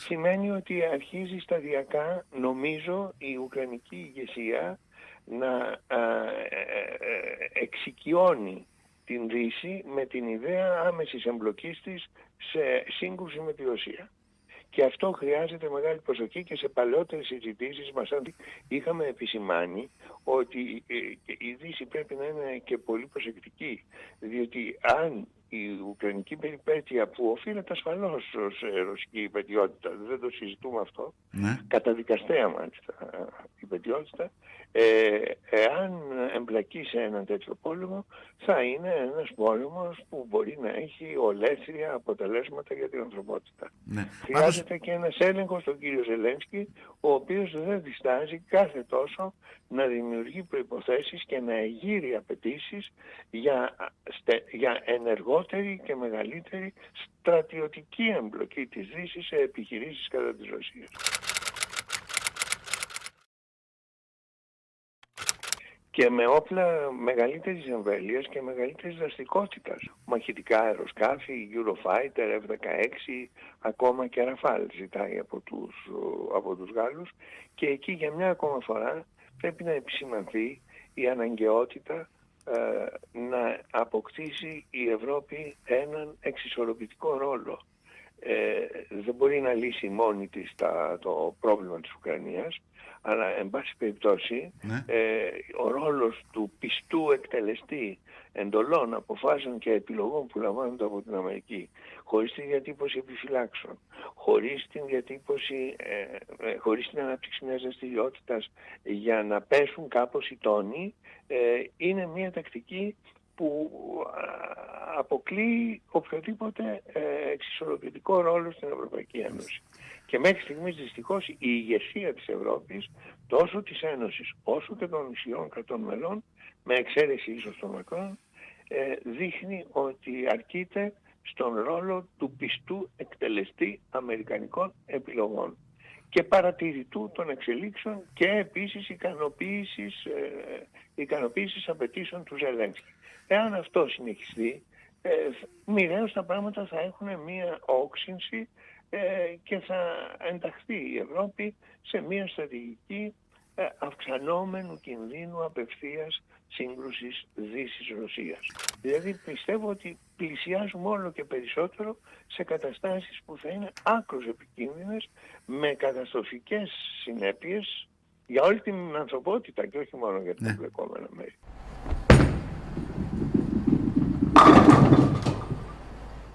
Σημαίνει ότι αρχίζει σταδιακά, νομίζω, η Ουκρανική ηγεσία να εξοικειώνει την Δύση με την ιδέα άμεσης εμπλοκής της σε σύγκρουση με τη Ρωσία. Και αυτό χρειάζεται μεγάλη προσοχή, και σε παλαιότερες συζητήσεις μας είχαμε επισημάνει ότι η Δύση πρέπει να είναι και πολύ προσεκτική, διότι αν η ουκρανική περιπέτεια, που οφείλεται ασφαλώς σε ρωσική υπαιτιότητα, δεν το συζητούμε αυτό, καταδικαστέα μάλιστα υπαιτιότητα, εάν εμπλακεί σε έναν τέτοιο πόλεμο, θα είναι ένας πόλεμος που μπορεί να έχει ολέθρια αποτελέσματα για την ανθρωπότητα. Χρειάζεται και ένας έλεγχος στον κύριο Ζελένσκι, ο οποίος δεν διστάζει κάθε τόσο να δημιουργεί προϋποθέσεις και να εγείρει απαιτήσεις για ενεργότερη και μεγαλύτερη στρατιωτική εμπλοκή της Δύσης σε επιχειρήσεις κατά της Ρωσίας. Και με όπλα μεγαλύτερης εμβέλειας και μεγαλύτερης δραστικότητας. Μαχητικά αεροσκάφη, Eurofighter, F-16, ακόμα και Rafale ζητάει από τους Γάλλους. Και εκεί για μια ακόμα φορά πρέπει να επισημανθεί η αναγκαιότητα να αποκτήσει η Ευρώπη έναν εξισορροπητικό ρόλο. Δεν μπορεί να λύσει μόνη της το πρόβλημα της Ουκρανίας, αλλά εν πάση περιπτώσει ο ρόλος του πιστού εκτελεστή εντολών, αποφάσεων και επιλογών που λαμβάνονται από την Αμερική, χωρίς τη διατύπωση επιφυλάξεων, χωρίς την ανάπτυξη μιας δραστηριότητας για να πέσουν κάπως οι τόνοι, είναι μια τακτική που αποκλείει οποιοδήποτε εξισορροπητικό ρόλο στην Ευρωπαϊκή Ένωση. Και μέχρι στιγμής δυστυχώς η ηγεσία της Ευρώπης, τόσο της Ένωσης όσο και των ισχυρών κρατών μελών, με εξαίρεση ίσως των Μακρόν, δείχνει ότι αρκείται στον ρόλο του πιστού εκτελεστή αμερικανικών επιλογών και παρατηρητού των εξελίξεων και επίσης ικανοποίησης απαιτήσεων του Ζελένσκι. Εάν αυτό συνεχιστεί, μοιραίως τα πράγματα θα έχουν μία όξυνση και θα ενταχθεί η Ευρώπη σε μία στρατηγική αυξανόμενου κινδύνου απευθείας σύγκρουσης Δύσης-Ρωσίας. Δηλαδή πιστεύω ότι πλησιάζουμε όλο και περισσότερο σε καταστάσεις που θα είναι άκρως επικίνδυνες, με καταστροφικές συνέπειες για όλη την ανθρωπότητα και όχι μόνο για τα εμπλεκόμενα μέρη.